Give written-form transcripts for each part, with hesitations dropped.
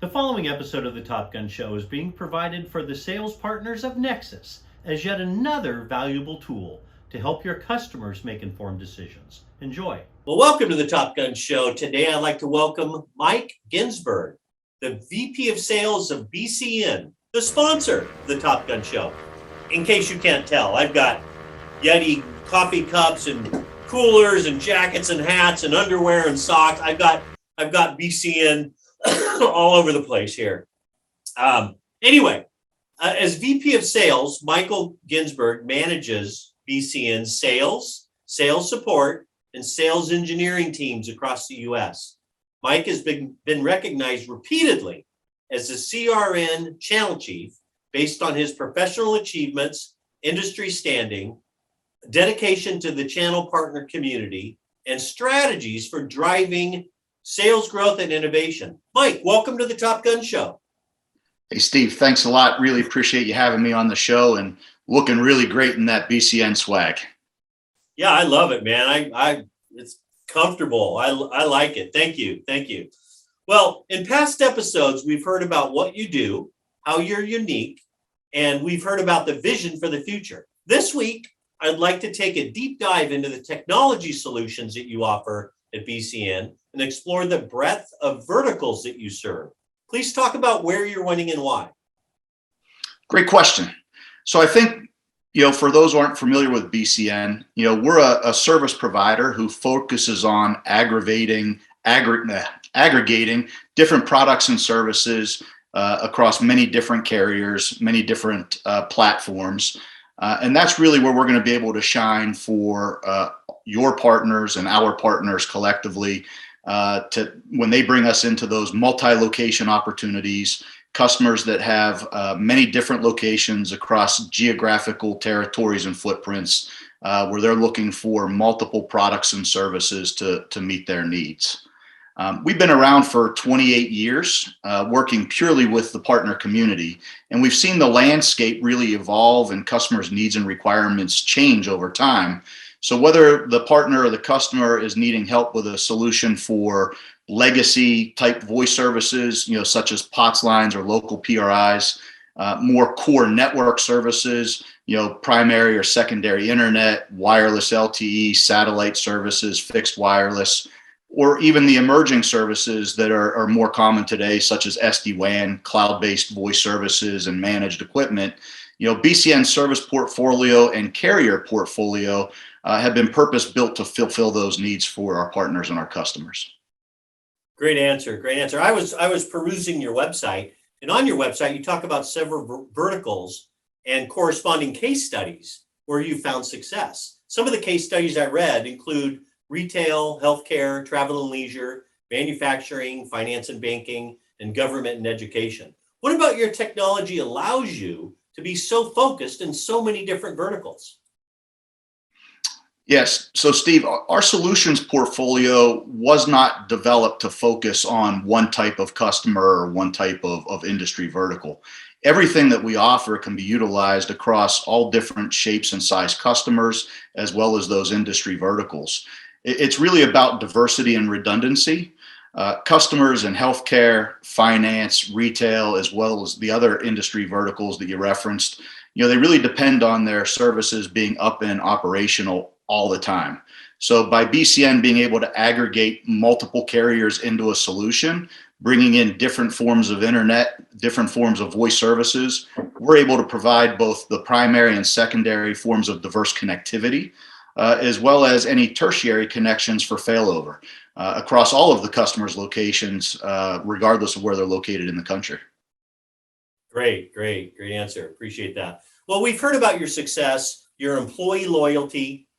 The following episode of the Top Gun Show is being provided for the sales partners of NXTSYS as yet another valuable tool to help your customers make informed decisions. Enjoy. Well, welcome to the Top Gun Show. Today, I'd like to welcome Mike Ginsburg, the VP of Sales of BCN, the sponsor of the Top Gun Show. In case you can't tell, I've got Yeti coffee cups and coolers and jackets and hats and underwear and socks. I've got BCN all over the place here. Anyway, as VP of Sales, Michael Ginsburg manages BCN's sales support, and sales engineering teams across the U.S. Mike has been recognized repeatedly as the CRN channel chief based on his professional achievements, industry standing, dedication to the channel partner community, and strategies for driving sales growth and innovation. Mike, welcome to the Top Gun Show. Hey, Steve, thanks a lot. Really appreciate you having me on the show and looking really great in that BCN swag. Yeah, I love it, man. It's comfortable. I like it. Thank you. Well, in past episodes, we've heard about what you do, how you're unique, and we've heard about the vision for the future. This week, I'd like to take a deep dive into the technology solutions that you offer at BCN and explore the breadth of verticals that you serve. Please talk about where you're winning and why. Great question. So I think, for those who aren't familiar with BCN, we're a service provider who focuses on aggregating different products and services across many different carriers, many different platforms. And that's really where we're going to be able to shine for your partners and our partners collectively when they bring us into those multi-location opportunities, customers that have many different locations across geographical territories and footprints where they're looking for multiple products and services to meet their needs. We've been around for 28 years, working purely with the partner community, and we've seen the landscape really evolve and customers' needs and requirements change over time. So whether the partner or the customer is needing help with a solution for legacy type voice services, such as POTS lines or local PRIs, more core network services, primary or secondary internet, wireless LTE, satellite services, fixed wireless, or even the emerging services that are more common today, such as SD-WAN, cloud-based voice services, and managed equipment. BCN service portfolio and carrier portfolio have been purpose-built to fulfill those needs for our partners and our customers. Great answer. I was perusing your website, and on your website, you talk about several verticals and corresponding case studies where you found success. Some of the case studies I read include retail, healthcare, travel and leisure, manufacturing, finance and banking, and government and education. What about your technology allows you to be so focused in so many different verticals? Yes. So, Steve, our solutions portfolio was not developed to focus on one type of customer or one type of industry vertical. Everything that we offer can be utilized across all different shapes and size customers, as well as those industry verticals. It's really about diversity and redundancy. Customers in healthcare, finance, retail, as well as the other industry verticals that you referenced, they really depend on their services being up and operational all the time. So by BCN being able to aggregate multiple carriers into a solution, bringing in different forms of internet, different forms of voice services, we're able to provide both the primary and secondary forms of diverse connectivity, as well as any tertiary connections for failover across all of the customers' locations, regardless of where they're located in the country. Great answer. Appreciate that. Well, we've heard about your success, your employee loyalty,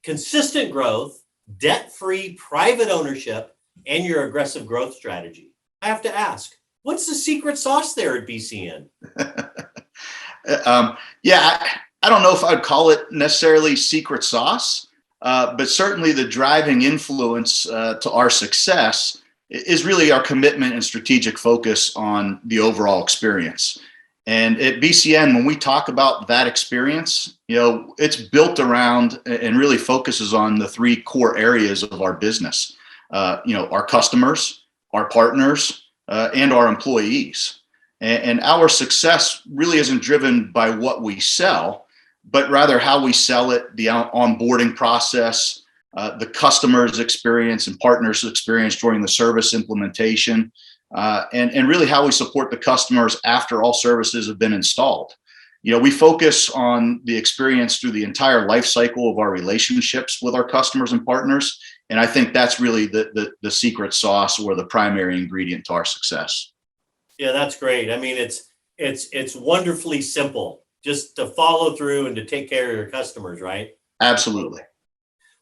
consistent growth, debt-free private ownership, and your aggressive growth strategy. I have to ask, what's the secret sauce there at BCN? I don't know if I'd call it necessarily secret sauce, but certainly the driving influence to our success is really our commitment and strategic focus on the overall experience. And at BCN, when we talk about that experience, it's built around and really focuses on the three core areas of our business. Our customers, our partners, and our employees. And our success really isn't driven by what we sell, but rather how we sell it, the onboarding process, the customer's experience and partners' experience during the service implementation, and really how we support the customers after all services have been installed. We focus on the experience through the entire life cycle of our relationships with our customers and partners. And I think that's really the secret sauce or the primary ingredient to our success. Yeah, that's great. I mean, it's wonderfully simple just to follow through and to take care of your customers, right? Absolutely.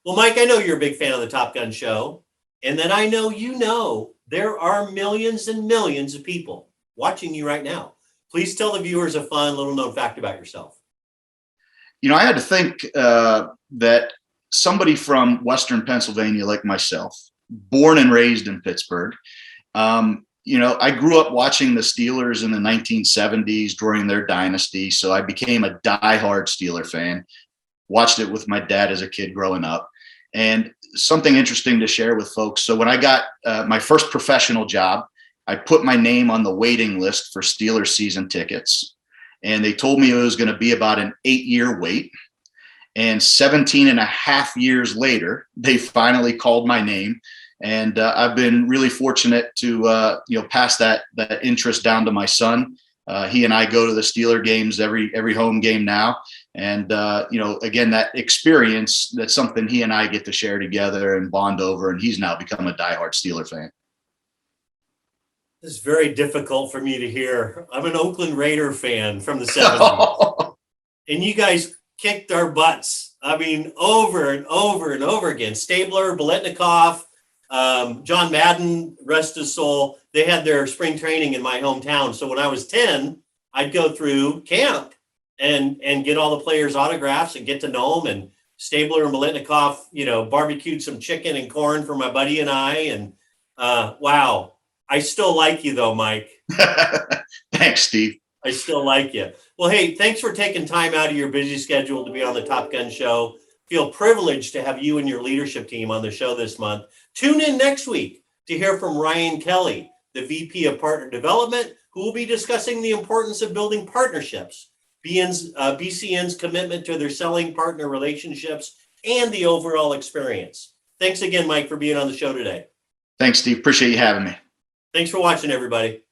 Well, Mike, I know you're a big fan of the Top Gun show, and that I know there are millions and millions of people watching you right now. Please tell the viewers a fun little known fact about yourself. I had to think that somebody from Western Pennsylvania like myself, born and raised in Pittsburgh, I grew up watching the Steelers in the 1970s during their dynasty. So I became a diehard Steeler fan, watched it with my dad as a kid growing up. And something interesting to share with folks. So when I got my first professional job, I put my name on the waiting list for Steelers season tickets. And they told me it was going to be about an 8-year wait. And 17 and a half years later, they finally called my name. And I've been really fortunate to, pass that interest down to my son. He and I go to the Steeler games every home game now. And, again, that experience, that's something he and I get to share together and bond over. And he's now become a diehard Steeler fan. It's very difficult for me to hear. I'm an Oakland Raider fan from the 70s. And you guys kicked our butts. I mean, over and over and over again. Stabler, Biletnikoff, John Madden, rest his soul. They had their spring training in my hometown. So when I was 10, I'd go through camp and get all the players' autographs and get to know them. And Stabler and Biletnikoff, barbecued some chicken and corn for my buddy and I. And wow, I still like you though, Mike. Thanks, Steve. I still like you. Well, hey, thanks for taking time out of your busy schedule to be on the Top Gun show. Feel privileged to have you and your leadership team on the show this month. Tune in next week to hear from Ryan Kelly, the VP of Partner Development, who will be discussing the importance of building partnerships, BCN's commitment to their selling partner relationships, and the overall experience. Thanks again, Mike, for being on the show today. Thanks, Steve. Appreciate you having me. Thanks for watching, everybody.